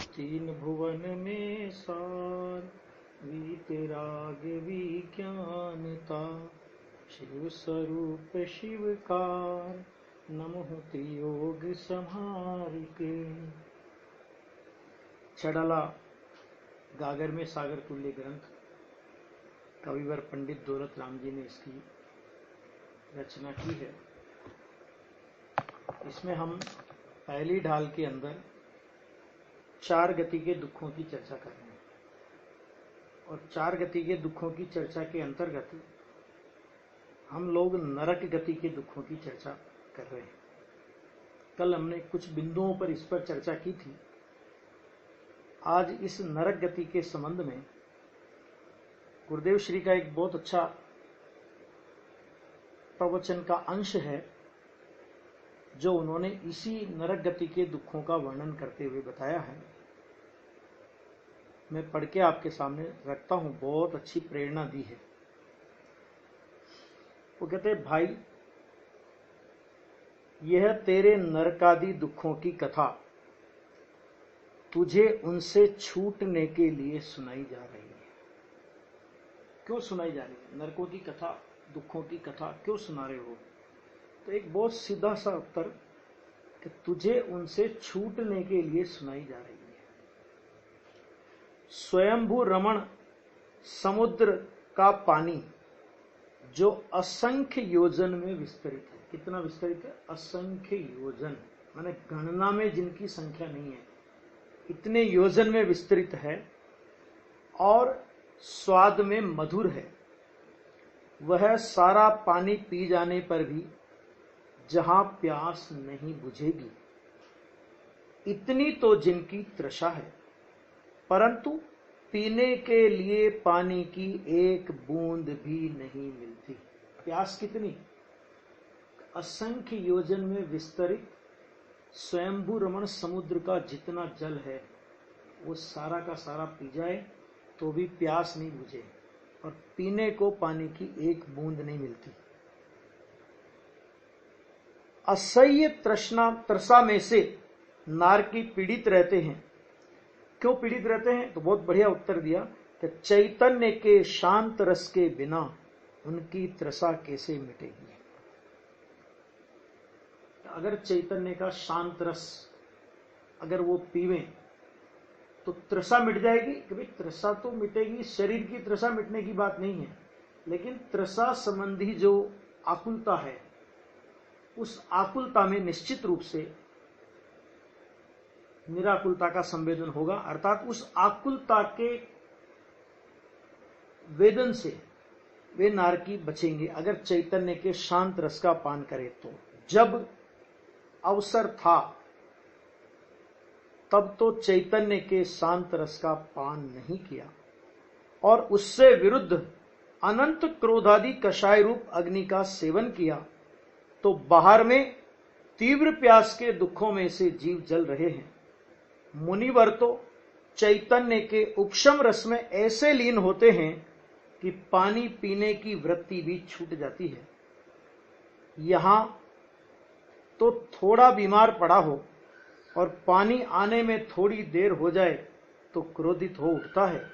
तीन भुवन में सार वीतराग विज्ञानता शिव स्वरूप शिवकार नमः त्रियोग संहार के। छड़ाला गागर में सागर तुल्य ग्रंथ कविवर पंडित दौलत राम जी ने इसकी रचना की है। इसमें हम पहली ढाल के अंदर चार गति के दुखों की चर्चा कर रहे हैं और चार गति के दुखों की चर्चा के अंतर्गत हम लोग नरक गति के दुखों की चर्चा कर रहे हैं। कल हमने कुछ बिंदुओं पर इस पर चर्चा की थी। आज इस नरक गति के संबंध में गुरुदेव श्री का एक बहुत अच्छा प्रवचन का अंश है जो उन्होंने इसी नरक गति के दुखों का वर्णन करते हुए बताया है। मैं पढ़ के आपके सामने रखता हूं। बहुत अच्छी प्रेरणा दी है। वो कहते हैं, भाई यह तेरे नरकादि दुखों की कथा तुझे उनसे छूटने के लिए सुनाई जा रही है। क्यों सुनाई जा रही है? नरकों की कथा, दुखों की कथा क्यों सुना रहे हो? तो एक बहुत सीधा सा उत्तर कि तुझे उनसे छूटने के लिए सुनाई जा रही है। स्वयंभू रमण समुद्र का पानी जो असंख्य योजन में विस्तरित है। कितना विस्तरित है? असंख्य योजन, माने गणना में जिनकी संख्या नहीं है, इतने योजन में विस्तरित है और स्वाद में मधुर है। वह सारा पानी पी जाने पर भी जहां प्यास नहीं बुझेगी, इतनी तो जिनकी तृषा है, परंतु पीने के लिए पानी की एक बूंद भी नहीं मिलती। प्यास कितनी? असंख्य योजन में विस्तरित स्वयंभू रमण समुद्र का जितना जल है वो सारा का सारा पी जाए तो भी प्यास नहीं बुझे और पीने को पानी की एक बूंद नहीं मिलती। असह्य तृषा में से नारकी पीड़ित रहते हैं। क्यों पीड़ित रहते हैं? तो बहुत बढ़िया उत्तर दिया कि चैतन्य के शांत रस के बिना उनकी तृषा कैसे मिटेगी। अगर चैतन्य का शांत रस अगर वो पीवें तो तृषा मिट जाएगी। कि भाई तृषा तो मिटेगी, शरीर की तृषा मिटने की बात नहीं है, लेकिन तृषा संबंधी जो आकुलता है उस आकुलता में निश्चित रूप से निराकुलता का संवेदन होगा। अर्थात उस आकुलता के वेदन से वे नारकी बचेंगे अगर चैतन्य के शांत रस का पान करें तो। जब अवसर था तब तो चैतन्य के शांत रस का पान नहीं किया और उससे विरुद्ध अनंत क्रोधादि कषाय रूप अग्नि का सेवन किया तो बाहर में तीव्र प्यास के दुखों में से जीव जल रहे हैं। मुनिवर तो चैतन्य के उपशम रस में ऐसे लीन होते हैं कि पानी पीने की वृत्ति भी छूट जाती है। यहां तो थोड़ा बीमार पड़ा हो और पानी आने में थोड़ी देर हो जाए तो क्रोधित हो उठता है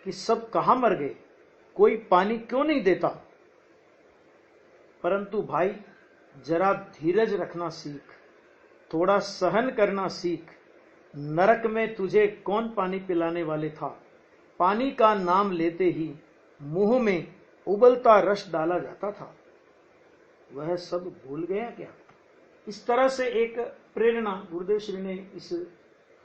कि सब कहां मर गए, कोई पानी क्यों नहीं देता। परंतु भाई जरा धीरज रखना सीख, थोड़ा सहन करना सीख। नरक में तुझे कौन पानी पिलाने वाले था? पानी का नाम लेते ही मुंह में उबलता रस डाला जाता था, वह सब भूल गया क्या? इस तरह से एक प्रेरणा गुरुदेव श्री ने इस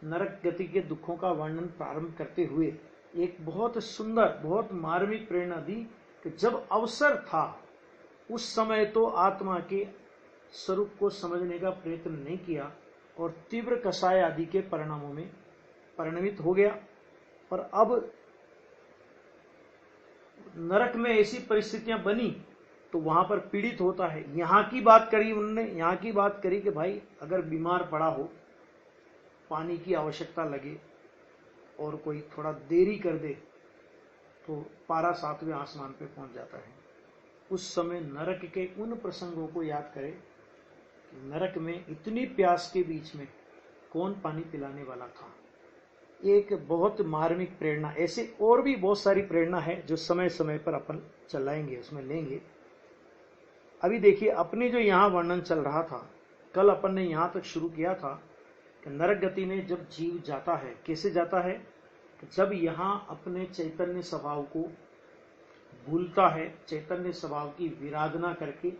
नरक गति के दुखों का वर्णन प्रारंभ करते हुए एक बहुत सुंदर, बहुत मार्मिक प्रेरणा दी कि जब अवसर था उस समय तो आत्मा के स्वरूप को समझने का प्रयत्न नहीं किया और तीव्र कषाय आदि के परिणामों में परिणमित हो गया। और अब नरक में ऐसी परिस्थितियां बनी तो वहां पर पीड़ित होता है। यहां की बात करी उन्होंने, यहां की बात करी कि भाई अगर बीमार पड़ा हो, पानी की आवश्यकता लगे और कोई थोड़ा देरी कर दे तो पारा 7वें आसमान पे पहुंच जाता है। उस समय नरक के उन प्रसंगों को याद करे कि नरक में इतनी प्यास के बीच में कौन पानी पिलाने वाला था। एक बहुत मार्मिक प्रेरणा, ऐसे और भी बहुत सारी प्रेरणा है जो समय समय पर अपन चलाएंगे, उसमें लेंगे। अभी देखिए, अपने जो यहाँ वर्णन चल रहा था, कल अपन ने यहाँ तक शुरू किया था कि नरक गति में जब जीव जाता है, कैसे जाता है, जब यहाँ अपने चैतन्य स्वभाव को भूलता है, चैतन्य स्वभाव की विराधना करके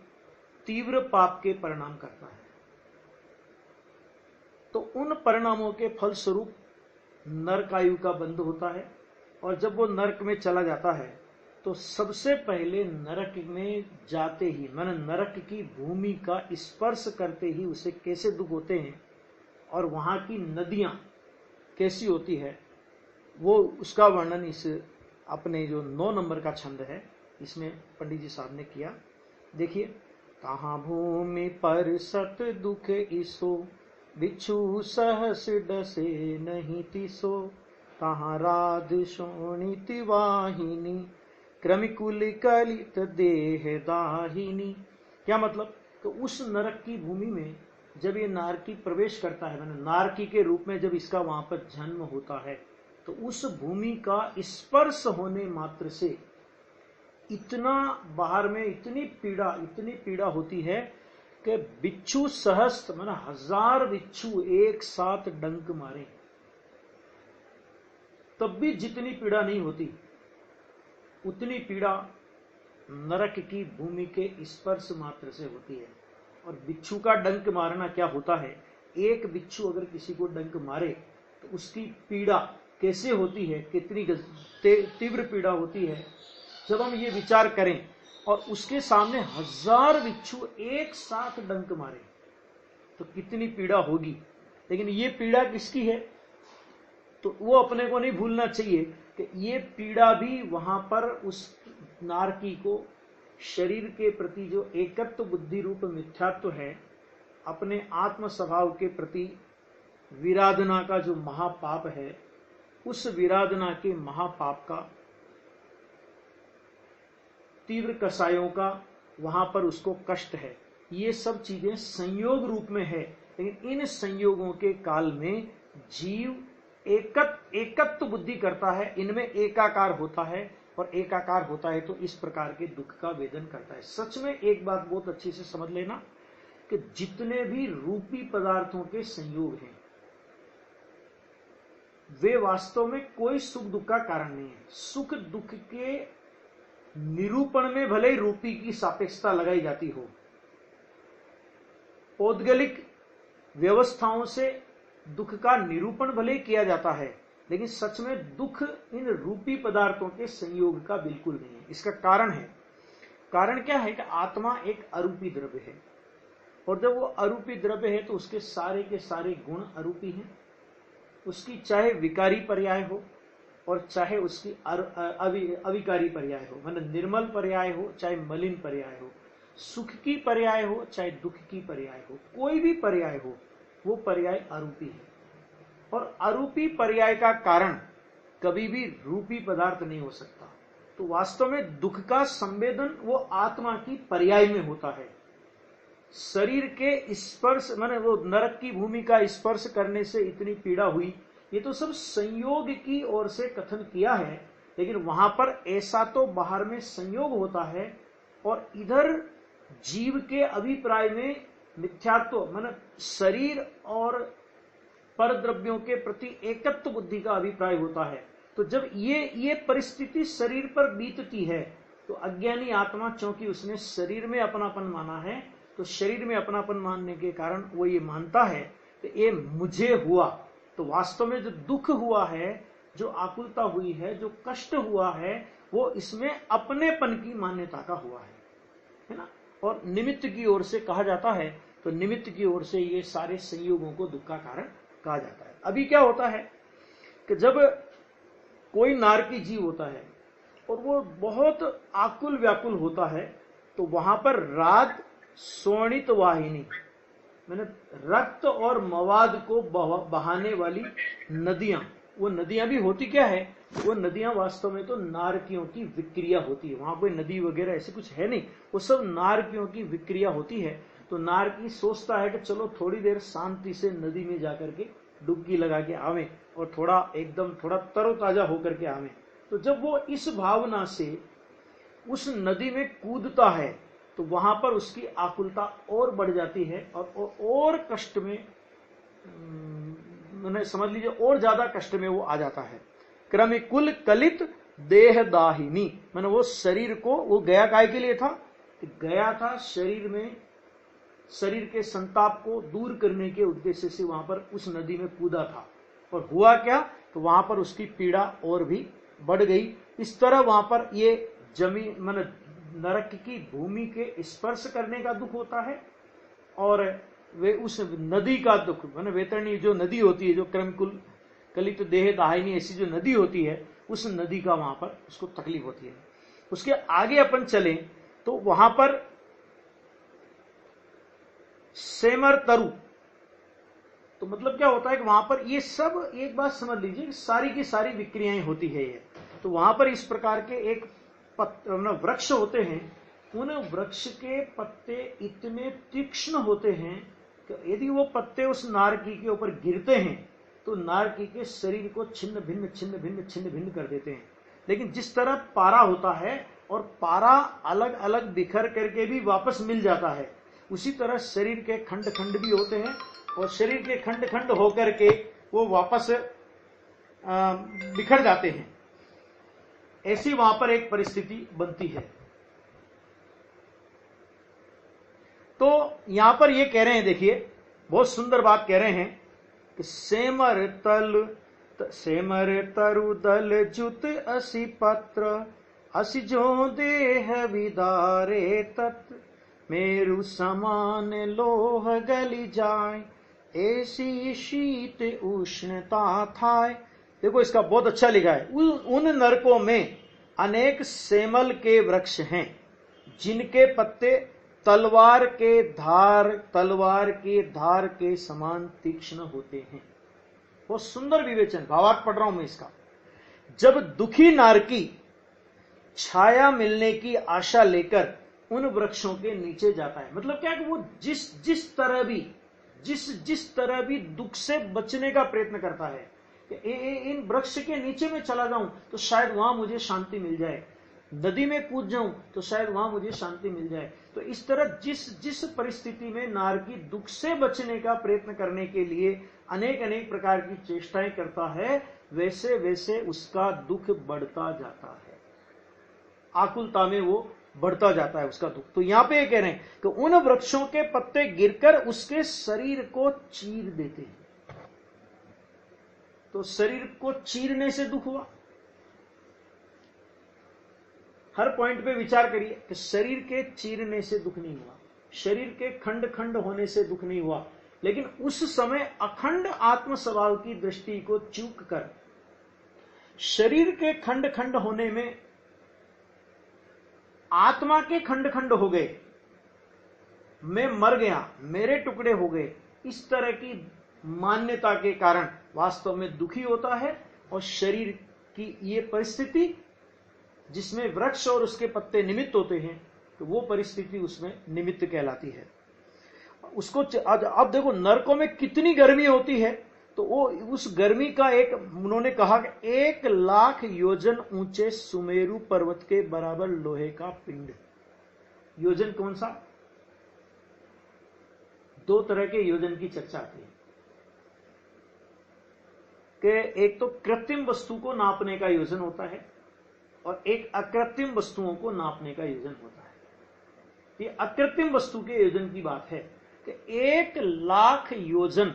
तीव्र पाप के परिणाम करता है, तो उन परिणामों के फलस्वरूप नरक आयु का बंध होता है। और जब वो नरक में चला जाता है तो सबसे पहले नरक में जाते ही, माने नरक की भूमि का स्पर्श करते ही उसे कैसे दुख होते हैं और वहां की नदियां कैसी होती है, वो उसका वर्णन इस अपने जो 9 नंबर का छंद है इसमें पंडित जी साहब ने किया। देखिए, कहाँ भूमि पर सत दुख इसो, बिच्छू सहस डसे नहीं तिसो, कहाँ राध शोणित वाहिनी, क्रमिकुल कलित देह दाहिनी। क्या मतलब, तो उस नरक की भूमि में जब ये नारकी प्रवेश करता है, मैंने नारकी के रूप में जब इसका वहां पर जन्म होता है, तो उस भूमि का स्पर्श होने मात्र से इतना बाहर में इतनी पीड़ा होती है कि बिच्छू सहस्त्र, माना 1000 बिच्छू एक साथ डंक मारे तब भी जितनी पीड़ा नहीं होती, उतनी पीड़ा नरक की भूमि के स्पर्श मात्र से होती है। और बिच्छू का डंक मारना क्या होता है, एक बिच्छू अगर किसी को डंक मारे तो उसकी पीड़ा कैसे होती है, कितनी तीव्र पीड़ा होती है, जब हम ये विचार करें। और उसके सामने 1000 बिच्छू एक साथ डंक मारे तो कितनी पीड़ा होगी। लेकिन ये पीड़ा किसकी है, तो वो अपने को नहीं भूलना चाहिए कि ये पीड़ा भी वहां पर उस नारकी को शरीर के प्रति जो एकत्व बुद्धि रूप मिथ्यात्व है, अपने आत्म स्वभाव के प्रति विराधना का जो महापाप है, उस विराधना के महापाप का, तीव्र कसायों का वहां पर उसको कष्ट है। ये सब चीजें संयोग रूप में है, लेकिन इन संयोगों के काल में जीव एकत्व बुद्धि करता है, इनमें एकाकार होता है, और एकाकार होता है तो इस प्रकार के दुख का वेदन करता है। सच में एक बात बहुत अच्छी से समझ लेना कि जितने भी रूपी पदार्थों के संयोग हैं, वे वास्तव में कोई सुख दुख का कारण नहीं है। सुख दुख के निरूपण में भले ही रूपी की सापेक्षता लगाई जाती हो, पौद्गलिक व्यवस्थाओं से दुख का निरूपण भले ही किया जाता है, लेकिन सच में दुख इन रूपी पदार्थों के संयोग का बिल्कुल नहीं है। इसका कारण है, कारण क्या है कि आत्मा एक अरूपी द्रव्य है, और जब वो अरूपी द्रव्य है तो उसके सारे के सारे गुण अरूपी हैं। उसकी चाहे विकारी पर्याय हो और चाहे उसकी अविकारी पर्याय हो, मतलब निर्मल पर्याय हो चाहे मलिन पर्याय हो, सुख की पर्याय हो चाहे दुख की पर्याय हो, कोई भी पर्याय हो, वो पर्याय अरूपी है। और अरूपी पर्याय का कारण कभी भी रूपी पदार्थ नहीं हो सकता। तो वास्तव में दुख का संवेदन वो आत्मा की पर्याय में होता है। शरीर के स्पर्श, माने वो नरक की भूमि का स्पर्श करने से इतनी पीड़ा हुई, ये तो सब संयोग की ओर से कथन किया है, लेकिन वहां पर ऐसा तो बाहर में संयोग होता है और इधर जीव के अभिप्राय में मिथ्यात्व, माने शरीर और पर द्रव्यों के प्रति एकत्व बुद्धि का अभिप्राय होता है। तो जब ये परिस्थिति शरीर पर बीतती है तो अज्ञानी आत्मा, चूंकि उसने शरीर में अपनापन माना है, तो शरीर में अपनापन मानने के कारण वो ये मानता है कि ये मुझे हुआ। तो वास्तव में जो दुख हुआ है, जो आकुलता हुई है, जो कष्ट हुआ है, वो इसमें अपनेपन की मान्यता का हुआ है ना। और निमित्त की ओर से कहा जाता है, तो निमित्त की ओर से ये सारे संयोगों को दुख का कारण कहा जाता है। अभी क्या होता है कि जब कोई नारकी जीव होता है और वो बहुत आकुल व्याकुल होता है, तो वहां पर राग शोणित वाहिनी, मैंने रक्त और मवाद को बहाने वाली नदियां, वो नदियां भी होती क्या है, वो नदियां वास्तव में तो नारकियों की विक्रिया होती है, वहां कोई नदी वगैरह ऐसे कुछ है नहीं, वो सब नारकियों की विक्रिया होती है। तो नारकी सोचता है कि चलो थोड़ी देर शांति से नदी में जाकर के डुबकी लगा के आवे और थोड़ा एकदम थोड़ा तरोताजा होकर के आवे। तो जब वो इस भावना से उस नदी में कूदता है तो वहां पर उसकी आकुलता और बढ़ जाती है और कष्ट में, मैंने समझ लीजिए और ज्यादा कष्ट में वो आ जाता है। क्रमिकुल कलित देह दाहिनी, मैंने वो शरीर को, वो गया काय के लिए था, गया था शरीर में, शरीर के संताप को दूर करने के उद्देश्य से वहां पर उस नदी में कूदा था। और हुआ क्या, तो वहां पर उसकी पीड़ा और भी बढ़ गई। इस तरह वहां पर ये जमीन माने नरक की भूमि के स्पर्श करने का दुख होता है, और वे उस नदी का दुख, माने वैतरणी जो नदी होती है, जो क्रमकुल कलित देह दाहिनी ऐसी जो नदी होती है, उस नदी का वहां पर उसको तकलीफ होती है। उसके आगे अपन चले तो वहां पर सेमर तरु, तो मतलब क्या होता है कि वहां पर ये सब, एक बात समझ लीजिए, सारी की सारी विक्रियाएं होती है ये। तो वहां पर इस प्रकार के एक वृक्ष होते हैं, उन वृक्ष के पत्ते इतने तीक्ष्ण होते हैं कि यदि वो पत्ते उस नारकी के ऊपर गिरते हैं तो नारकी के शरीर को छिन्न भिन्न कर देते हैं। लेकिन जिस तरह पारा होता है और पारा अलग अलग बिखर करके भी वापस मिल जाता है, उसी तरह शरीर के खंड खंड भी होते हैं और शरीर के खंड खंड होकर के वो वापस बिखर जाते हैं। ऐसी वहां पर एक परिस्थिति बनती है। तो यहां पर ये कह रहे हैं, देखिए बहुत सुंदर बात कह रहे हैं कि सेमर तरु दल जुत असि पत्र, असि जो देह विदारे तत्, मेरु समान लोह गली जाए, ऐसी शीत उष्णता थाय। देखो इसका बहुत अच्छा लिखा है। उन नरकों में अनेक सेमल के वृक्ष हैं जिनके पत्ते तलवार के धार के समान तीक्ष्ण होते हैं। बहुत सुंदर विवेचन, भावार्थ पढ़ रहा हूं मैं इसका। जब दुखी नारकी छाया मिलने की आशा लेकर उन वृक्षों के नीचे जाता है, मतलब क्या कि वो जिस तरह भी दुख से बचने का प्रयत्न करता है, इन वृक्ष के नीचे में चला जाऊं तो शायद वहां मुझे शांति मिल जाए, नदी में कूद जाऊं तो शायद वहां मुझे शांति मिल जाए। तो इस तरह जिस परिस्थिति में नारकी दुख से बचने का प्रयत्न करने के लिए अनेक प्रकार की चेष्टाएं करता है, वैसे वैसे उसका दुख बढ़ता जाता है, आकुलता में वो बढ़ता जाता है उसका दुख। तो यहां पे ये कह रहे हैं कि उन वृक्षों के पत्ते गिरकर उसके शरीर को चीर देते हैं। तो शरीर को चीरने से दुख हुआ। हर पॉइंट पे विचार करिए कि शरीर के चीरने से दुख नहीं हुआ, शरीर के खंड खंड होने से दुख नहीं हुआ, लेकिन उस समय अखंड आत्म स्वभाव की दृष्टि को चूक कर शरीर के खंड खंड होने में आत्मा के खंड खंड हो गए, मैं मर गया, मेरे टुकड़े हो गए, इस तरह की मान्यता के कारण वास्तव में दुखी होता है। और शरीर की ये परिस्थिति जिसमें वृक्ष और उसके पत्ते निमित्त होते हैं, तो वो परिस्थिति उसमें निमित्त कहलाती है। उसको अब देखो नरकों में कितनी गर्मी होती है, तो वो उस गर्मी का एक, उन्होंने कहा कि 1,00,000 योजन ऊंचे सुमेरु पर्वत के बराबर लोहे का पिंड। योजन कौन सा? दो तरह के योजन की चर्चा आती है कि एक तो कृत्रिम वस्तु को नापने का योजन होता है और एक अकृत्रिम वस्तुओं को नापने का योजन होता है। ये अकृत्रिम वस्तु के योजन की बात है कि 1,00,000 योजन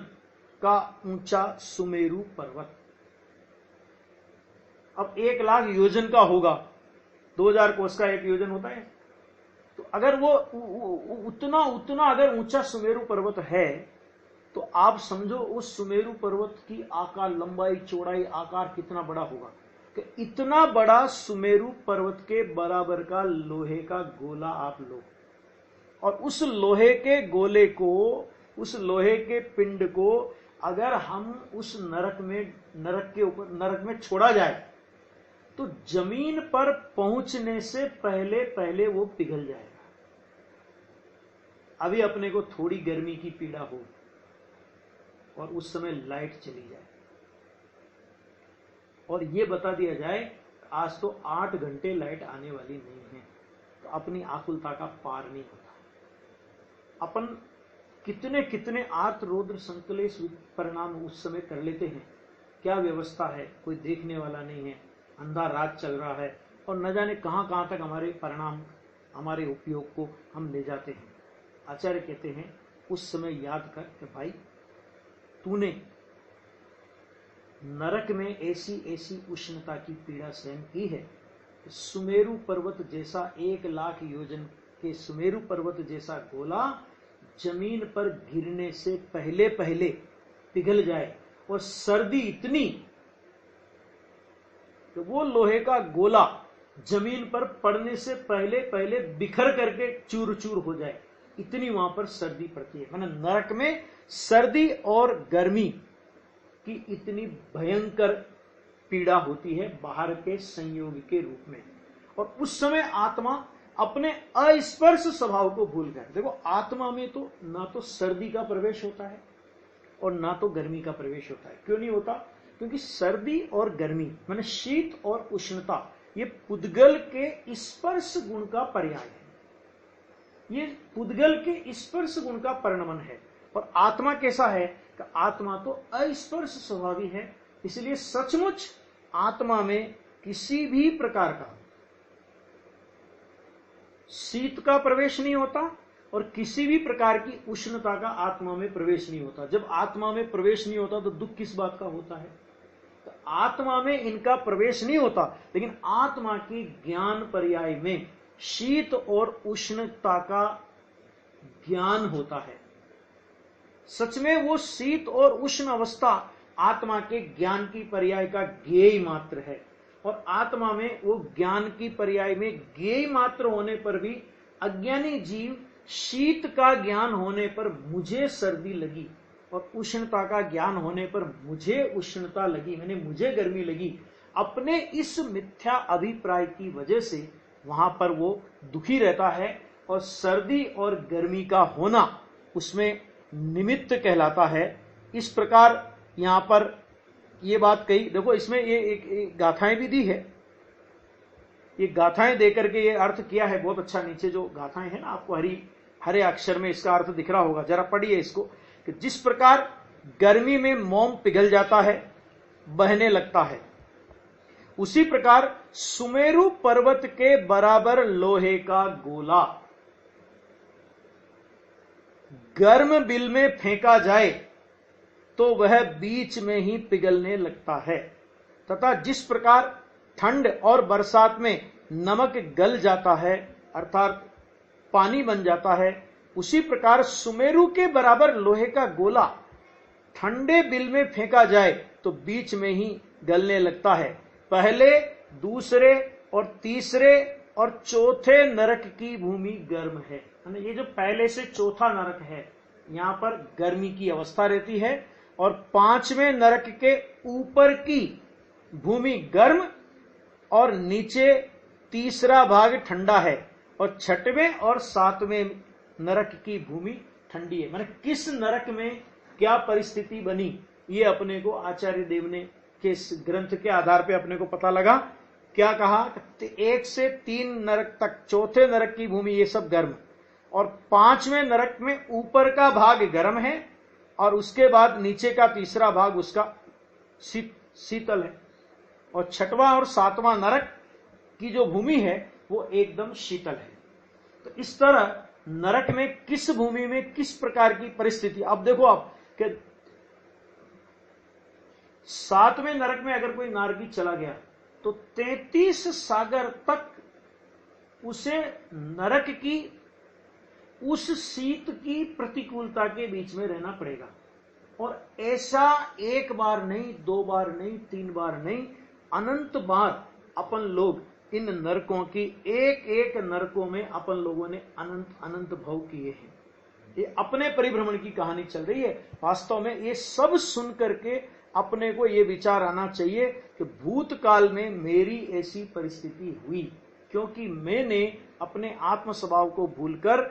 का ऊंचा सुमेरु पर्वत। अब 1,00,000 योजन का होगा, 2000 कोस का एक योजन होता है। तो अगर वो उतना अगर ऊंचा सुमेरु पर्वत है, तो आप समझो उस सुमेरु पर्वत की आकार, लंबाई, चौड़ाई, आकार कितना बड़ा होगा। कि इतना बड़ा सुमेरु पर्वत के बराबर का लोहे का गोला आप लो, और उस लोहे के गोले को, उस लोहे के पिंड को अगर हम उस नरक में छोड़ा जाए, तो जमीन पर पहुंचने से पहले पहले वो पिघल जाएगा। अभी अपने को थोड़ी गर्मी की पीड़ा हो और उस समय लाइट चली जाए और ये बता दिया जाए आज तो 8 घंटे लाइट आने वाली नहीं है, तो अपनी आकुलता का पार नहीं होता। अपन कितने कितने आर्त रौद्र संकलेश परिणाम उस समय कर लेते हैं। क्या व्यवस्था है, कोई देखने वाला नहीं है, अंधा रात चल रहा है और न जाने कहां कहां तक हमारे परिणाम, हमारे उपयोग को हम ले जाते हैं। आचार्य कहते हैं उस समय याद कर कि भाई तूने नरक में ऐसी ऐसी उष्णता की पीड़ा सहन की है, सुमेरु पर्वत जैसा 1,00,000 योजन के सुमेरु पर्वत जैसा गोला जमीन पर गिरने से पहले पहले पिघल जाए और सर्दी इतनी कि वो लोहे का गोला जमीन पर पड़ने से पहले पहले बिखर करके चूर चूर हो जाए, इतनी वहां पर सर्दी पड़ती है। माने नरक में सर्दी और गर्मी की इतनी भयंकर पीड़ा होती है बाहर के संयोग के रूप में। और उस समय आत्मा अपने अस्पर्श स्वभाव को भूल गए। देखो आत्मा में तो ना तो सर्दी का प्रवेश होता है और ना तो गर्मी का प्रवेश होता है। क्यों नहीं होता? क्योंकि सर्दी और गर्मी माने शीत और उष्णता ये पुद्गल के स्पर्श गुण का पर्याय है, ये पुद्गल के स्पर्श गुण का परिणमन है। और आत्मा कैसा है कि आत्मा तो अस्पर्श स्वभावी है, इसलिए सचमुच आत्मा में किसी भी प्रकार का शीत का प्रवेश नहीं होता और किसी भी प्रकार की उष्णता का आत्मा में प्रवेश नहीं होता। जब आत्मा में प्रवेश नहीं होता तो दुख किस बात का होता है? तो आत्मा में इनका प्रवेश नहीं होता, लेकिन आत्मा की ज्ञान पर्याय में शीत और उष्णता का ज्ञान होता है। सच में वो शीत और उष्ण अवस्था आत्मा के ज्ञान की पर्याय का ज्ञेय मात्र है। और आत्मा में वो ज्ञान की पर्याय में ज्ञेय मात्र होने पर भी अज्ञानी जीव शीत का ज्ञान होने पर मुझे सर्दी लगी और उष्णता का ज्ञान होने पर मुझे उष्णता लगी, मैंने मुझे गर्मी लगी, अपने इस मिथ्या अभिप्राय की वजह से वहां पर वो दुखी रहता है। और सर्दी और गर्मी का होना उसमें निमित्त कहलाता है। इस प्रकार यहां पर ये बात कही। देखो इसमें ये एक गाथाएं भी दी है, ये गाथाएं देकर के ये अर्थ किया है बहुत अच्छा। नीचे जो गाथाएं हैं ना, आपको हरे अक्षर में इसका अर्थ दिख रहा होगा, जरा पढ़िए इसको। कि जिस प्रकार गर्मी में मोम पिघल जाता है, बहने लगता है, उसी प्रकार सुमेरु पर्वत के बराबर लोहे का गोला गर्म बिल में फेंका जाए तो वह बीच में ही पिघलने लगता है। तथा जिस प्रकार ठंड और बरसात में नमक गल जाता है अर्थात पानी बन जाता है, उसी प्रकार सुमेरु के बराबर लोहे का गोला ठंडे बिल में फेंका जाए तो बीच में ही गलने लगता है। पहले, दूसरे और तीसरे और चौथे नरक की भूमि गर्म है। ये जो पहले से चौथा नरक है यहां पर गर्मी की अवस्था रहती है, और 5वें नरक के ऊपर की भूमि गर्म और नीचे तीसरा भाग ठंडा है, और 6वें और 7वें नरक की भूमि ठंडी है। माने किस नरक में क्या परिस्थिति बनी ये अपने को आचार्य देव ने के ग्रंथ के आधार पे अपने को पता लगा। क्या कहा? 1 से 3 नरक तक, चौथे नरक की भूमि ये सब गर्म, और 5वें नरक में ऊपर का भाग गर्म है और उसके बाद नीचे का तीसरा भाग उसका शीतल है, और 6वां और 7वां नरक की जो भूमि है वो एकदम शीतल है। तो इस तरह नरक में किस भूमि में किस प्रकार की परिस्थिति। अब देखो आप कि 7वें नरक में अगर कोई नारकी चला गया तो 33 सागर तक उसे नरक की उस शीत की प्रतिकूलता के बीच में रहना पड़ेगा। और ऐसा 1 बार नहीं, 2 बार नहीं, 3 बार नहीं, अनंत बार अपन लोग इन नरकों की एक एक नरकों में अपन लोगों ने अनंत अनंत भोग किए हैं। ये अपने परिभ्रमण की कहानी चल रही है। वास्तव में ये सब सुन करके अपने को ये विचार आना चाहिए कि भूतकाल में मेरी ऐसी परिस्थिति हुई क्योंकि मैंने अपने आत्म स्वभाव को भूलकर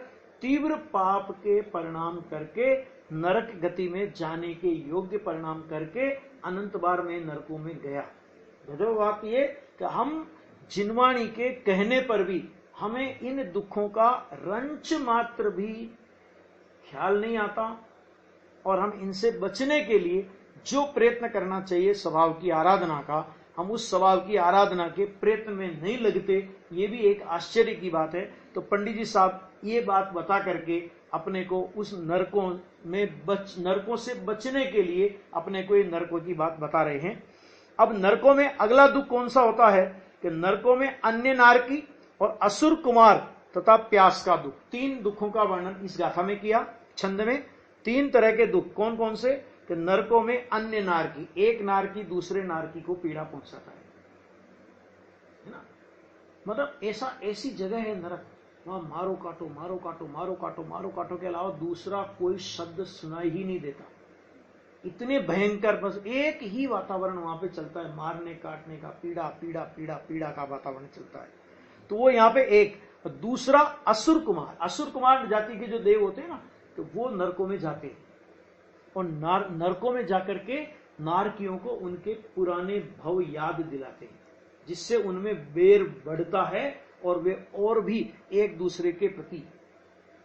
तीव्र पाप के परिणाम करके नरक गति में जाने के योग्य परिणाम करके अनंत बार में नरकों में गया। गजब बात ये कि हम जिनवाणी के कहने पर भी हमें इन दुखों का रंच मात्र भी ख्याल नहीं आता और हम इनसे बचने के लिए जो प्रयत्न करना चाहिए स्वभाव की आराधना का, हम उस स्वभाव की आराधना के प्रयत्न में नहीं लगते। ये भी एक आश्चर्य की बात है। तो पंडित जी साहब ये बात बता करके अपने को उस नरकों से बचने के लिए अपने को ये नरकों की बात बता रहे हैं। अब नरकों में अगला दुख कौन सा होता है कि नरकों में अन्य नारकी और असुर कुमार तथा प्यास का दुख, 3 दुखों का वर्णन इस गाथा में किया। छंद में 3 तरह के दुख कौन कौन से कि नरकों में अन्य नारकी, एक नारकी दूसरे नारकी को पीड़ा पहुंचाता है ना। मतलब ऐसी जगह है नरक, वहां मारो काटो मारो काटो मारो काटो मारो काटो के अलावा दूसरा कोई शब्द सुनाई ही नहीं देता। इतने भयंकर, बस एक ही वातावरण वहां पे चलता है, मारने काटने का, पीड़ा पीड़ा पीड़ा पीड़ा का वातावरण चलता है। तो वो यहाँ पे एक। दूसरा असुर कुमार, असुर कुमार जाति के जो देव होते हैं ना, तो वो नरकों में जाते हैं और नरकों में जाकर के नारकियों को उनके पुराने भव याद दिलाते हैं, जिससे उनमें बैर बढ़ता है और वे और भी एक दूसरे के प्रति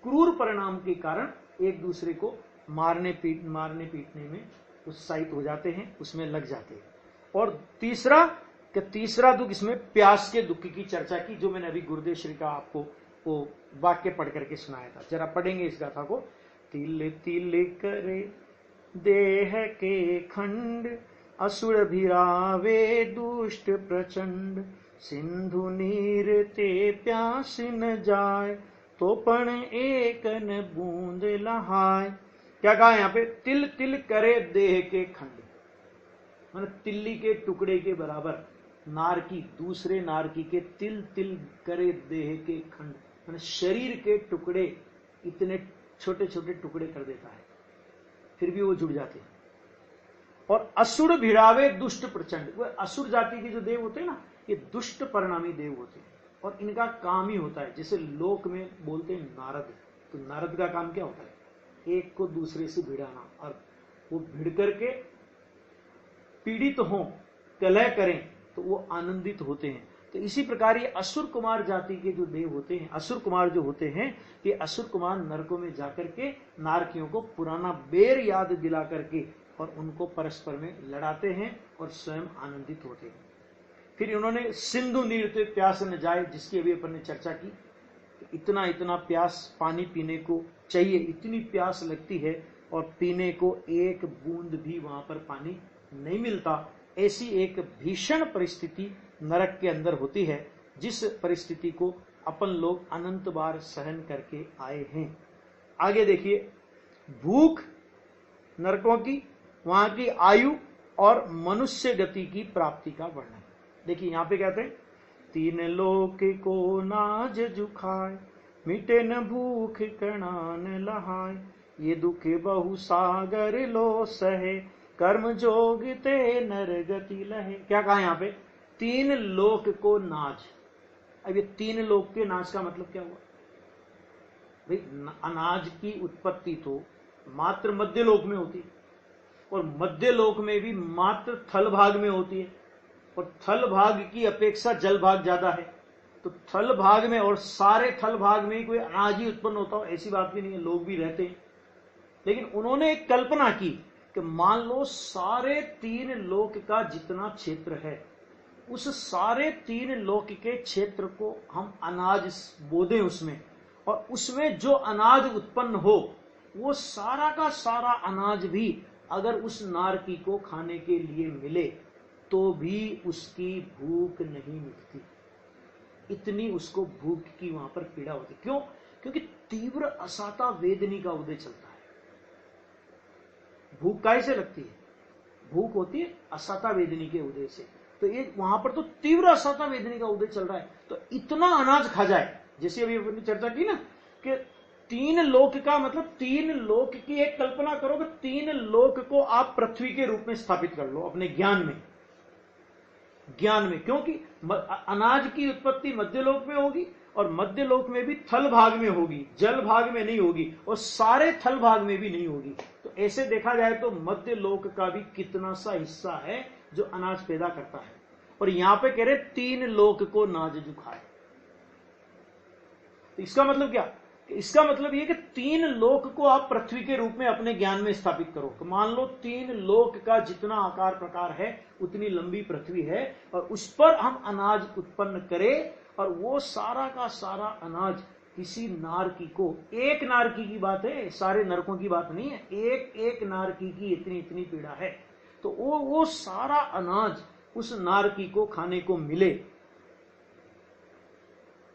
क्रूर परिणाम के कारण एक दूसरे को मारने पीटने में उत्साहित हो जाते हैं, उसमें लग जाते हैं। और तीसरा दुख, इसमें प्यास के दुख की चर्चा की, जो मैंने अभी गुरुदेव श्री का आपको वो वाक्य पढ़ करके सुनाया था। जरा पढ़ेंगे इस गाथा को। तिल तिल करे देह के खंड, असुर भिरावे दुष्ट प्रचंड, सिंधु नीर ते प्यास न जाय, तो पण एक न बूंद लहाय। क्या कहा यहाँ पे? तिल तिल करे देह के खंड, मतलब तिल्ली के टुकड़े के बराबर नारकी दूसरे नारकी के तिल तिल करे देह के खंड, मतलब शरीर के टुकड़े इतने छोटे छोटे टुकड़े कर देता है, फिर भी वो जुड़ जाते हैं। और असुर भिड़ावे दुष्ट प्रचंड, वो असुर जाति के जो देव होते हैं ना, ये दुष्ट परिणामी देव होते हैं और इनका काम ही होता है, जैसे लोक में बोलते हैं नारद, तो नारद का काम क्या होता है? एक को दूसरे से भिड़ाना, और वो भिड़ करके पीड़ित हों, कलह करें तो वो आनंदित होते हैं। तो इसी प्रकार ये असुर कुमार जाति के जो देव होते हैं, असुर कुमार जो होते हैं, ये असुर कुमार नरकों में जाकर के नारकियों को पुराना बैर याद दिला करके और उनको परस्पर में लड़ाते हैं और स्वयं आनंदित होते हैं। फिर इन्होंने सिंधु नीर ते प्यास न जाए, जिसकी अभी अपन ने चर्चा की, इतना इतना प्यास पानी पीने को चाहिए, इतनी प्यास लगती है और पीने को एक बूंद भी वहां पर पानी नहीं मिलता। ऐसी एक भीषण परिस्थिति नरक के अंदर होती है, जिस परिस्थिति को अपन लोग अनंत बार सहन करके आए हैं। आगे देखिए, भूख नरकों की, वहां की आयु और मनुष्य गति की प्राप्ति का वर्णन। देखिए यहां पे कहते हैं, 3 लोक को नाज जुखाय, मिटे न भूख कणान लहाय, ये दुख बहु सागर लो सहे, कर्म जोग ते नर गति लहे। क्या कहा यहाँ पे? 3 लोक को नाज। अब ये 3 लोक के नाज का मतलब क्या हुआ भाई? अनाज की उत्पत्ति तो मात्र मध्य लोक में होती है, और मध्य लोक में भी मात्र थल भाग में होती है, और थल भाग की अपेक्षा जल भाग ज्यादा है। तो थल भाग में और सारे थल भाग में कोई अनाज ही उत्पन्न होता हो ऐसी बात भी नहीं है, लोग भी रहते हैं। लेकिन उन्होंने एक कल्पना की कि मान लो सारे 3 लोक का जितना क्षेत्र है, उस सारे 3 लोक के क्षेत्र को हम अनाज बो दें उसमें, और उसमें जो अनाज उत्पन्न हो, वो सारा का सारा अनाज भी अगर उस नारकी को खाने के लिए मिले तो भी उसकी भूख नहीं मिटती। इतनी उसको भूख की वहां पर पीड़ा होती। क्यों? क्योंकि तीव्र असाता वेदनी का उदय चलता है। भूख कैसे लगती है? भूख होती है असाता वेदनी के उदय से। तो ये वहां पर तो तीव्र असाता वेदनी का उदय चल रहा है, तो इतना अनाज खा जाए, जैसे अभी अपनी चर्चा की ना कि 3 लोक का मतलब 3 लोक की एक कल्पना करो कि 3 लोक को आप पृथ्वी के रूप में स्थापित कर लो अपने ज्ञान में। ज्ञान में, क्योंकि अनाज की उत्पत्ति मध्यलोक में होगी और मध्यलोक में भी थल भाग में होगी, जल भाग में नहीं होगी और सारे थल भाग में भी नहीं होगी। तो ऐसे देखा जाए तो मध्यलोक का भी कितना सा हिस्सा है जो अनाज पैदा करता है। और यहां पे कह रहे 3 लोक को नाज खाए। तो इसका मतलब क्या? इसका मतलब यह कि 3 लोक को आप पृथ्वी के रूप में अपने ज्ञान में स्थापित करो। तो मान लो 3 लोक का जितना आकार प्रकार है उतनी लंबी पृथ्वी है और उस पर हम अनाज उत्पन्न करें और वो सारा का सारा अनाज किसी नारकी को, एक नारकी की बात है, सारे नरकों की बात नहीं है, एक एक नारकी की इतनी इतनी पीड़ा है, तो वो सारा अनाज उस नारकी को खाने को मिले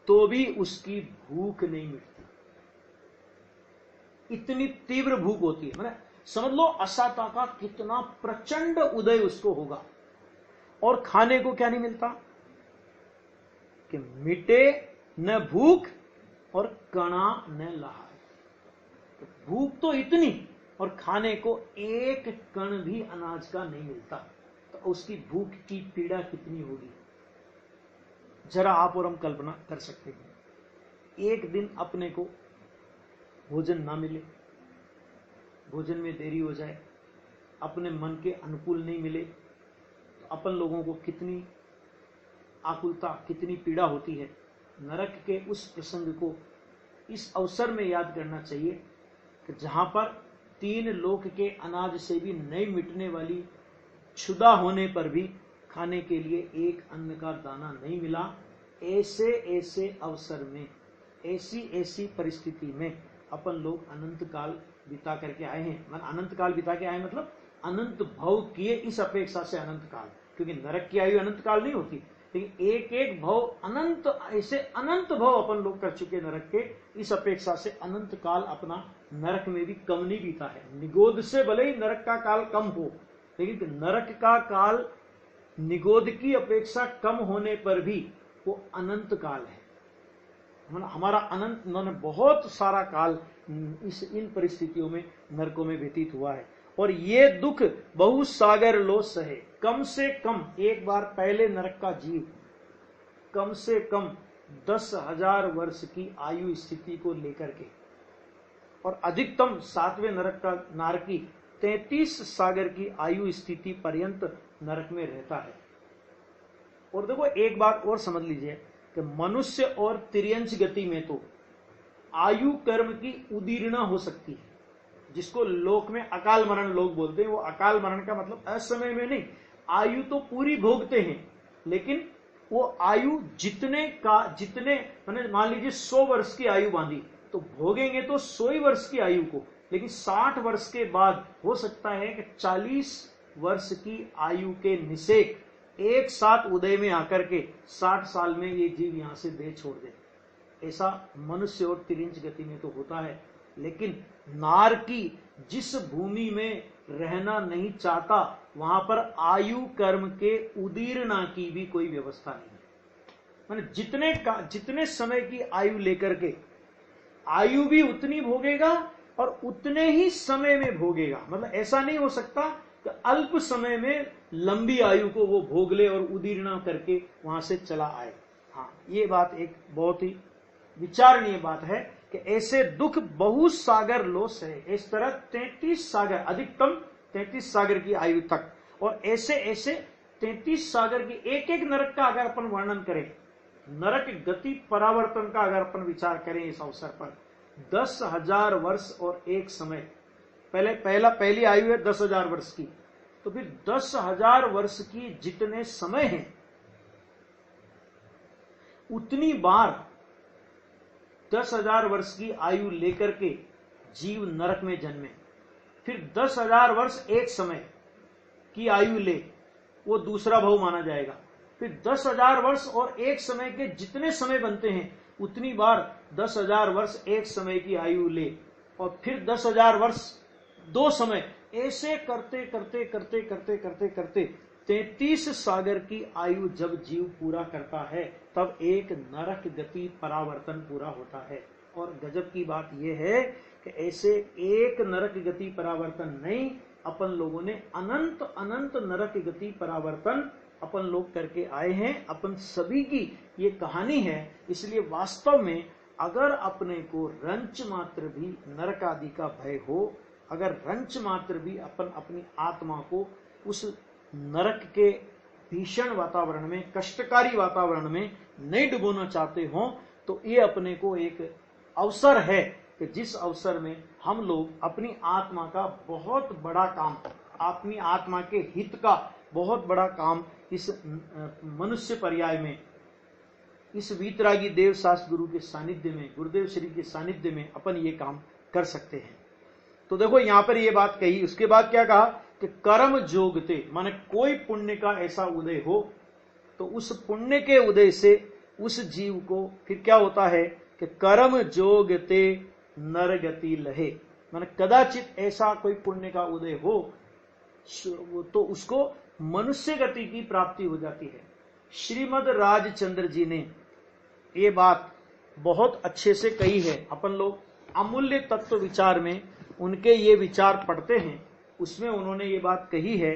तो भी उसकी भूख नहीं मिटती। इतनी तीव्र भूख होती है, मतलब समझ लो असाता का कितना प्रचंड उदय उसको होगा। और खाने को क्या नहीं मिलता कि मिटे न भूख और कणा न लहार। तो भूख तो इतनी और खाने को एक कण भी अनाज का नहीं मिलता, तो उसकी भूख की पीड़ा कितनी होगी जरा आप और हम कल्पना कर सकते हैं। एक दिन अपने को भोजन ना मिले, भोजन में देरी हो जाए, अपने मन के अनुकूल नहीं मिले, तो अपन लोगों को कितनी आकुलता, कितनी पीड़ा होती है। नरक के उस प्रसंग को इस अवसर में याद करना चाहिए कि जहां पर 3 लोक के अनाज से भी नहीं मिटने वाली क्षुधा होने पर भी खाने के लिए एक अन्न का दाना नहीं मिला। ऐसे ऐसे अवसर में, ऐसी ऐसी परिस्थिति में अपन लोग अनंत काल बिता करके आए हैं। अनंत काल बिता के आए मतलब अनंत भव किए इस अपेक्षा से अनंत काल, क्योंकि नरक की आयु अनंत काल नहीं होती, लेकिन एक एक भव अनंत, ऐसे अनंत भव अपन लोग कर चुके नरक के, इस अपेक्षा से अनंत काल अपना नरक में भी कम नहीं बीता है। निगोद से भले ही नरक का काल कम हो, लेकिन नरक का काल निगोद की अपेक्षा कम होने पर भी वो अनंत काल है। हमारा अनंत बहुत सारा काल इन परिस्थितियों में नरकों में व्यतीत हुआ है। और ये दुख बहु सागर लो सहे। कम से कम एक बार पहले नरक का जीव कम से कम 10,000 वर्ष की आयु स्थिति को लेकर के, और अधिकतम 7वें नरक का नारकी 33 सागर की आयु स्थिति पर्यंत नरक में रहता है। और देखो एक बात और समझ लीजिए कि मनुष्य और तिर्यंच गति में तो आयु कर्म की उदीर्णा हो सकती है, जिसको लोक में अकाल मरण लोग बोलते हैं। वो अकाल मरण का मतलब असमय में नहीं, आयु तो पूरी भोगते हैं, लेकिन वो आयु जितने मैंने मान लीजिए 100 वर्ष की आयु बांधी तो भोगेंगे तो 100 ही वर्ष की आयु को, लेकिन 60 वर्ष के बाद हो सकता है कि 40 वर्ष की आयु के निषेक एक साथ उदय में आकर के 60 साल में ये जीव यहां से देह छोड़ दे। ऐसा मनुष्य और तिर्यंच गति में तो होता है, लेकिन नारकी जिस भूमि में रहना नहीं चाहता वहां पर आयु कर्म के उदीर्णा की भी कोई व्यवस्था नहीं है। माने जितने समय की आयु लेकर के आयु भी उतनी भोगेगा और उतने ही समय में भोगेगा। मतलब ऐसा नहीं हो सकता कि अल्प समय में लंबी आयु को वो भोग ले और उदीर्णा करके वहां से चला आए। हाँ, ये बात एक बहुत ही विचारणीय बात है कि ऐसे दुख बहु सागर लोस है। इस तरह 33 सागर, अधिकतम 33 सागर की आयु तक, और ऐसे ऐसे 33 सागर की एक एक नरक का अगर अपन वर्णन करें, नरक गति परावर्तन का अगर अपन विचार करें इस अवसर पर, 10,000 वर्ष और एक समय, पहली आयु है 10,000 वर्ष की, तो फिर 10,000 वर्ष की जितने समय हैं उतनी बार 10,000 वर्ष की आयु लेकर के जीव नरक में जन्मे, फिर 10,000 वर्ष एक समय की आयु ले, वो दूसरा भव माना जाएगा। फिर 10,000 वर्ष और एक समय के जितने समय बनते हैं उतनी बार 10,000 वर्ष एक समय की आयु ले, और फिर 10,000 वर्ष 2 समय, ऐसे करते करते करते करते करते करते 33 सागर की आयु जब जीव पूरा करता है तब एक नरक गति परावर्तन पूरा होता है। और गजब की बात यह है कि ऐसे एक नरक गति परावर्तन नहीं, अपन लोगों ने अनंत अनंत नरक गति परावर्तन अपन लोग करके आए हैं, अपन सभी की ये कहानी है। इसलिए वास्तव में अगर अपने को रंच मात्र भी नरक आदि का भय हो, अगर रंच मात्र भी अपन अपनी आत्मा को उस नरक के भीषण वातावरण में, कष्टकारी वातावरण में नहीं डुबोना चाहते हो, तो ये अपने को एक अवसर है कि जिस अवसर में हम लोग अपनी आत्मा का बहुत बड़ा काम, अपनी आत्मा के हित का बहुत बड़ा काम इस मनुष्य पर्याय में, इस वीतरागी देव शास्त्र गुरु के सानिध्य में, गुरुदेव श्री के सानिध्य में अपन ये काम कर सकते हैं। तो देखो यहां पर ये बात कही, उसके बाद क्या कहा कि कर्म जोगते, माने कोई पुण्य का ऐसा उदय हो तो उस पुण्य के उदय से उस जीव को फिर क्या होता है कि कर्म जोगते नरगति लहे, माने कदाचित ऐसा कोई पुण्य का उदय हो तो उसको मनुष्य गति की प्राप्ति हो जाती है। श्रीमद राजचंद्र जी ने ये बात बहुत अच्छे से कही है। अपन लोग अमूल्य तत्व विचार में उनके ये विचार पढ़ते हैं, उसमें उन्होंने ये बात कही है,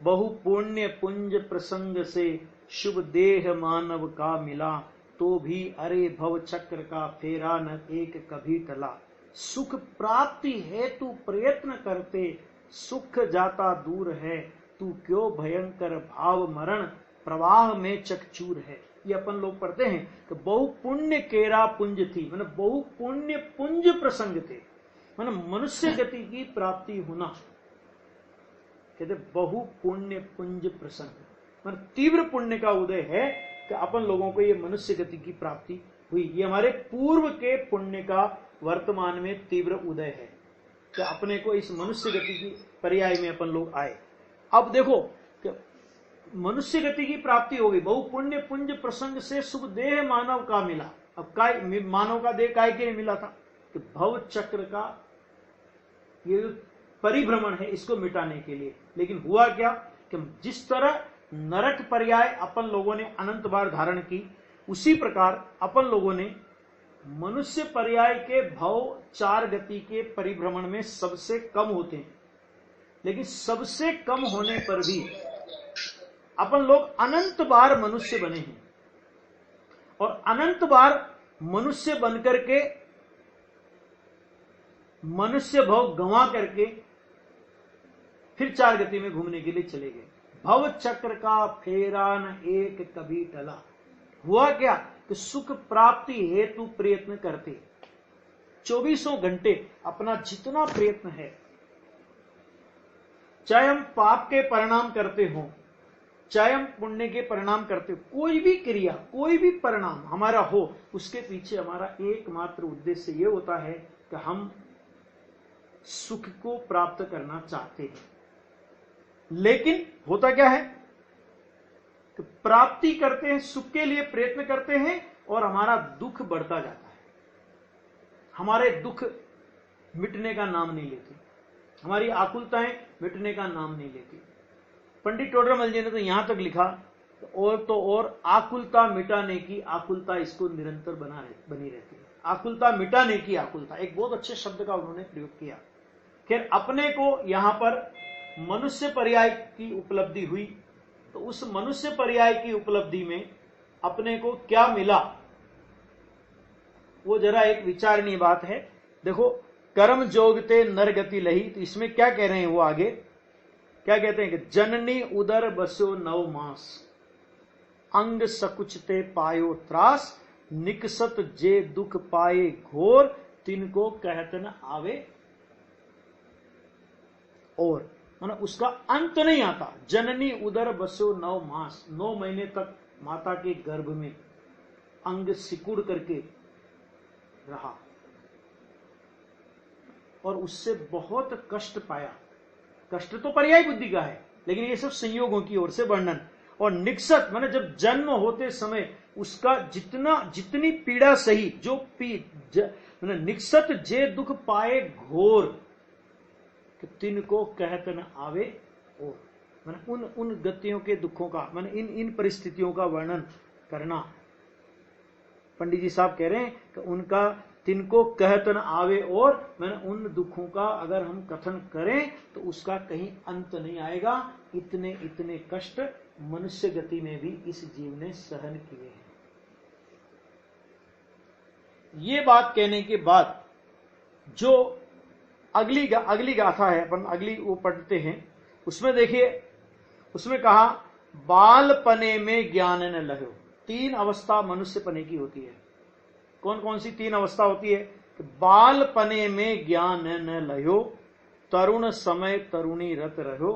बहु पुण्य पुंज प्रसंग से शुभ देह मानव का मिला, तो भी अरे भव चक्र का फेरा न एक कभी टला। सुख प्राप्ति हेतु प्रयत्न करते, सुख जाता दूर है, तू क्यों भयंकर भाव मरण प्रवाह में चकचूर है। ये अपन लोग पढ़ते हैं कि बहु पुण्य केरा पुंज थी, मतलब बहु पुण्य पुंज प्रसंग थे, मतलब मनुष्य गति की प्राप्ति होना, कहते बहु पुण्य पुंज प्रसंग, मतलब तीव्र पुण्य का उदय है कि अपन लोगों को ये मनुष्य गति की प्राप्ति हुई। ये हमारे पूर्व के पुण्य का वर्तमान में तीव्र उदय है कि अपने को इस मनुष्य गति की पर्याय में अपन लोग आए। अब देखो कि मनुष्य गति की प्राप्ति हो गई, बहु पुण्य पुंज प्रसंग से शुभ देह मानव का मिला। अब काय मानव का देह काय के लिए मिला था कि भव चक्र का ये परिभ्रमण है, इसको मिटाने के लिए। लेकिन हुआ क्या कि जिस तरह नरक पर्याय अपन लोगों ने अनंत बार धारण की, उसी प्रकार अपन लोगों ने मनुष्य पर्याय के भव चार गति के परिभ्रमण में सबसे कम होते हैं, लेकिन सबसे कम होने पर भी अपन लोग अनंत बार मनुष्य बने हैं, और अनंत बार मनुष्य बनकर के मनुष्य भव गंवा करके फिर चार गति में घूमने के लिए चले गए। भव चक्र का फेरा न एक कभी टला। हुआ क्या कि सुख प्राप्ति हेतु प्रयत्न करते, 24 घंटे अपना जितना प्रयत्न है, चाहे हम पाप के परिणाम करते हो, चाहे हम पुण्य के परिणाम करते हो, कोई भी क्रिया, कोई भी परिणाम हमारा हो, उसके पीछे हमारा एकमात्र उद्देश्य ये होता है कि हम सुख को प्राप्त करना चाहते हैं। लेकिन होता क्या है कि प्राप्ति करते हैं, सुख के लिए प्रयत्न करते हैं, और हमारा दुख बढ़ता जाता है। हमारे दुख मिटने का नाम नहीं लेते, हमारी आकुलताएं मिटने का नाम नहीं लेती। पंडित टोडरमल जी ने तो यहां तक लिखा, तो और आकुलता मिटाने की आकुलता इसको निरंतर बनी रहती है। आकुलता मिटाने की आकुलता, एक बहुत अच्छे शब्द का उन्होंने प्रयोग किया। खैर अपने को यहां पर मनुष्य पर्याय की उपलब्धि हुई, तो उस मनुष्य पर्याय की उपलब्धि में अपने को क्या मिला, वो जरा एक विचारणीय बात है। देखो, कर्म जोगते नरगति लही, तो इसमें क्या कह रहे हैं वो आगे क्या कहते हैं कि जननी उदर बसो 9 मास, अंग सकुचते पायो त्रास, निकसत जे दुख पाए घोर, तिनको कहत न आवे और, मतलब उसका अंत नहीं आता। जननी उदर बसो 9 मास, 9 महीने तक माता के गर्भ में अंग सिकुड़ करके रहा और उससे बहुत कष्ट पाया। कष्ट तो पर्याय बुद्धि का है, लेकिन ये सब संयोगों की ओर से वर्णन। और निकसत माने जब जन्म होते समय उसका जितनी पीड़ा सही, जो निकसत जे दुख पाए घोर, कि तिनको कहत न आवे और, माने उन गतियों के दुखों का, माने इन परिस्थितियों का वर्णन करना। पंडित जी साहब कह रहे हैं कि उनका तिनको कहत न आवे और, मैंने उन दुखों का अगर हम कथन करें तो उसका कहीं अंत नहीं आएगा। इतने कष्ट मनुष्य गति में भी इस जीव ने सहन किए हैं। ये बात कहने के बाद जो अगली गाथा है, अपन अगली वो पढ़ते हैं, उसमें देखिए, उसमें कहा बालपने में ज्ञान न लहो। 3 अवस्था मनुष्यपने की होती है। कौन कौन सी 3 अवस्था होती है? बालपने में ज्ञान न लहो, तरुण समय तरुणी रत रहो,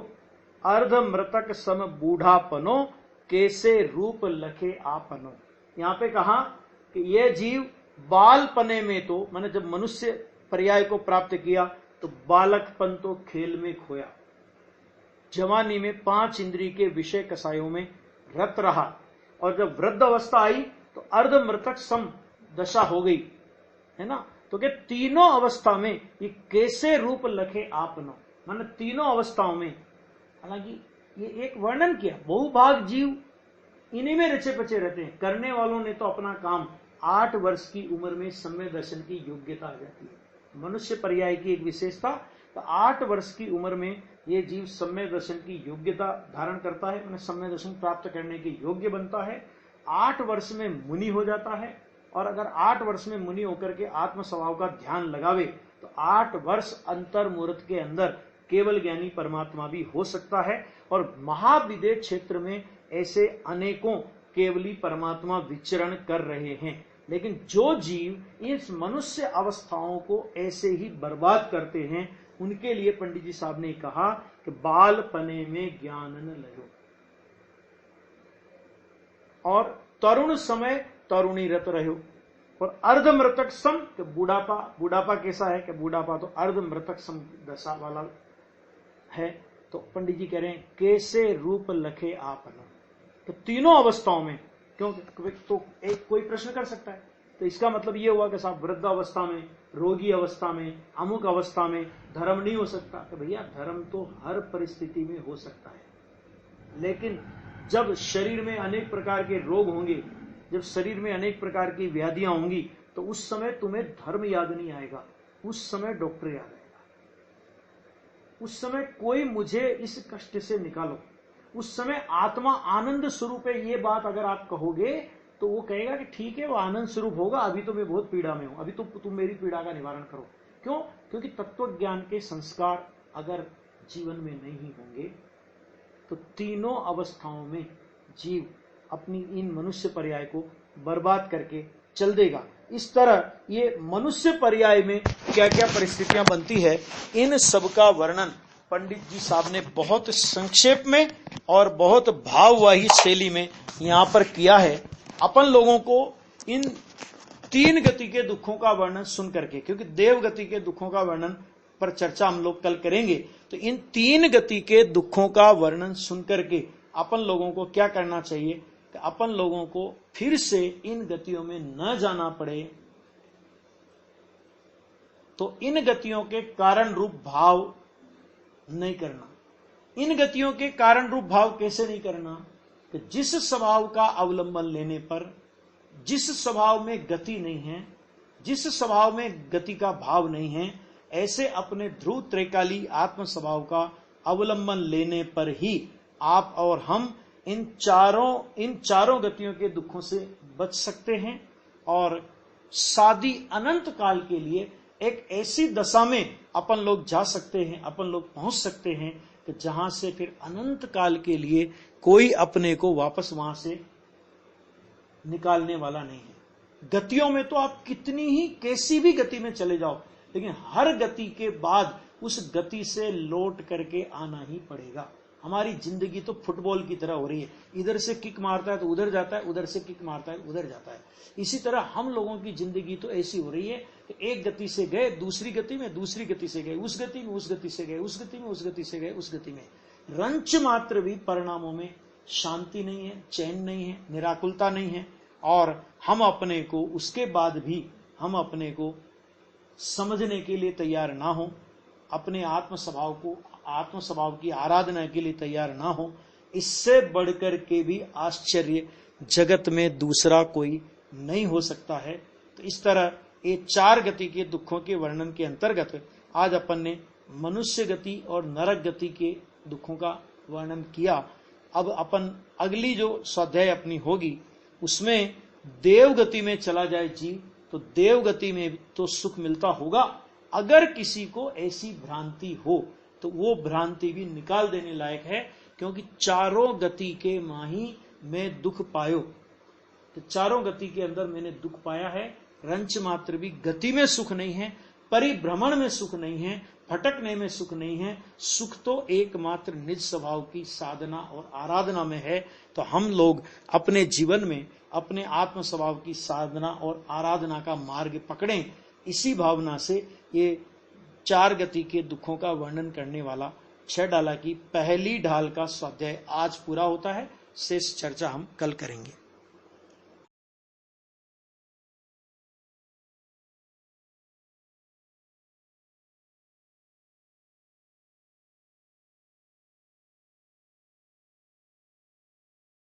अर्ध मृतक सम बूढ़ापनो, कैसे रूप लखे आपनो। यहां पे कहा कि यह जीव बालपने में, तो मैंने जब मनुष्य पर्याय को प्राप्त किया तो बालकपन तो खेल में खोया, जवानी में 5 इंद्रिय के विषय कसायों में रत रहा, और जब वृद्ध अवस्था आई तो अर्ध मृतक सम दशा हो गई, है ना। तो क्या तीनों अवस्था में ये कैसे रूप लखे आपनो, माने तीनों अवस्थाओं में, हालांकि ये एक वर्णन किया, बहुभाग जीव इन्हीं में रचे पचे रहते हैं। करने वालों ने तो अपना काम 8 वर्ष की उम्र में सम्य दर्शन की योग्यता आ जाती है। मनुष्य पर्याय की एक विशेषता, तो 8 वर्ष की उम्र में ये जीव सम्य दर्शन की योग्यता धारण करता है, मैंने सम्य दर्शन प्राप्त करने के योग्य बनता है। 8 वर्ष में मुनि हो जाता है, और अगर 8 वर्ष में मुनि होकर के आत्म स्वभाव का ध्यान लगावे तो 8 वर्ष अंतर मुहूर्त के अंदर केवल ज्ञानी परमात्मा भी हो सकता है। और महाविदेह क्षेत्र में ऐसे अनेकों केवली परमात्मा विचरण कर रहे हैं। लेकिन जो जीव इस मनुष्य अवस्थाओं को ऐसे ही बर्बाद करते हैं, उनके लिए पंडित जी साहब ने कहा कि बालपने में ज्ञान न लहो, और तरुण समय तरुणी रत रहो, और अर्ध मृतक सम, कि बुढ़ापा कैसा है कि बुढ़ापा तो अर्ध मृतक सम दशा वाला है। तो पंडित जी कह रहे हैं कैसे रूप लखे आपनो, तो तीनों अवस्थाओं में, क्योंकि तो एक कोई प्रश्न कर सकता है, तो इसका मतलब ये हुआ कि साहब वृद्ध अवस्था में, रोगी अवस्था में, अमुक अवस्था में धर्म नहीं हो सकता। तो भैया धर्म तो हर परिस्थिति में हो सकता है, लेकिन जब शरीर में अनेक प्रकार के रोग होंगे, जब शरीर में अनेक प्रकार की व्याधियां होंगी, तो उस समय तुम्हें धर्म याद नहीं आएगा, उस समय डॉक्टर याद आएगा। उस समय कोई मुझे इस कष्ट से निकालो, उस समय आत्मा आनंद स्वरूप है, ये बात अगर आप कहोगे तो वो कहेगा कि ठीक है वो आनंद स्वरूप होगा, अभी तो मैं बहुत पीड़ा में हूं, अभी तो तुम मेरी पीड़ा का निवारण करो। क्यों? क्योंकि तत्व ज्ञान के संस्कार अगर जीवन में नहीं होंगे तो तीनों अवस्थाओं में जीव अपनी इन मनुष्य पर्याय को बर्बाद करके चल देगा। इस तरह ये मनुष्य पर्याय में क्या क्या परिस्थितियां बनती है, इन सब का वर्णन पंडित जी साहब ने बहुत संक्षेप में और बहुत भाववाही शैली में यहां पर किया है। अपन लोगों को इन 3 गति के दुखों का वर्णन सुन करके, क्योंकि देव गति के दुखों का वर्णन पर चर्चा हम लोग कल करेंगे, तो इन 3 गति के दुखों का वर्णन सुन करके अपन लोगों को क्या करना चाहिए कि अपन लोगों को फिर से इन गतियों में न जाना पड़े, तो इन गतियों के कारण रूप भाव नहीं करना। इन गतियों के कारण रूप भाव कैसे नहीं करना कि जिस स्वभाव का अवलंबन लेने पर, जिस स्वभाव में गति नहीं है, जिस स्वभाव में गति का भाव नहीं है, ऐसे अपने ध्रुव त्रैकाली आत्म स्वभाव का अवलंबन लेने पर ही आप और हम इन चारों गतियों के दुखों से बच सकते हैं, और सादी अनंत काल के लिए एक ऐसी दशा में अपन लोग जा सकते हैं, अपन लोग पहुंच सकते हैं कि जहां से फिर अनंत काल के लिए कोई अपने को वापस वहां से निकालने वाला नहीं है। गतियों में तो आप कितनी ही कैसी भी गति में चले जाओ, लेकिन हर गति के बाद उस गति से लौट करके आना ही पड़ेगा। हमारी जिंदगी तो फुटबॉल की तरह हो रही है, इधर से किक मारता है तो उधर जाता है, उधर से किक मारता है उधर जाता है। इसी तरह हम लोगों की जिंदगी तो ऐसी हो रही है कि एक गति से गए दूसरी गति में, दूसरी गति से गए उस गति में, उस गति से गए उस गति में, उस गति से गए उस गति में। रंच मात्र भी परिणामों में शांति नहीं है, चैन नहीं है, निराकुलता नहीं है, और हम अपने को उसके बाद भी हम अपने को समझने के लिए तैयार ना हो, अपने आत्म स्वभाव की आराधना के लिए तैयार ना हो। इससे बढ़कर के भी आश्चर्य जगत में दूसरा कोई नहीं हो सकता है। तो इस तरह ये 4 गति के दुखों के वर्णन के अंतर्गत आज अपन ने मनुष्य गति और नरक गति के दुखों का वर्णन किया। अब अपन अगली जो स्वाध्याय अपनी होगी उसमें देव गति में चला जाए जीव, तो देव गति में तो सुख मिलता होगा। अगर किसी को ऐसी भ्रांति हो तो वो भ्रांति भी निकाल देने लायक है, क्योंकि चारों गति के माही में दुख पायो, तो चारों गति के अंदर मैंने दुख पाया है। रंच मात्र भी गति में सुख नहीं है, परिभ्रमण में सुख नहीं है, भटकने में सुख नहीं है। सुख तो एकमात्र निज स्वभाव की साधना और आराधना में है। तो हम लोग अपने जीवन में अपने आत्म स्वभाव की साधना और आराधना का मार्ग पकड़ें। इसी भावना से ये 4 गति के दुखों का वर्णन करने वाला 6 डाला की पहली ढाल का स्वाध्याय आज पूरा होता है। शेष चर्चा हम कल करेंगे।